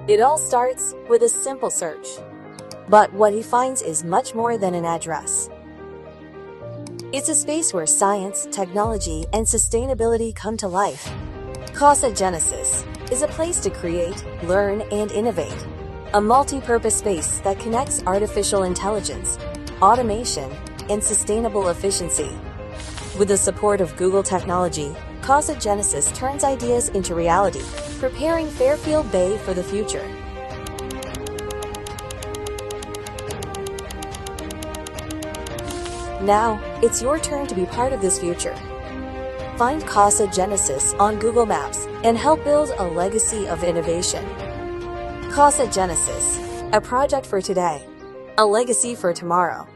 It all starts with a simple search. But what he finds is much more than an address. It's a space where science, technology, and sustainability come to life. Casa Genesis is a place to create, learn, and innovate. A multi-purpose space that connects artificial intelligence, automation, and sustainable efficiency. With the support of Google technology, Casa Genesis turns ideas into reality, preparing Fairfield Bay for the future. Now, it's your turn to be part of this future. Find Casa Genesis on Google Maps and help build a legacy of innovation. Casa Genesis, a project for today, a legacy for tomorrow.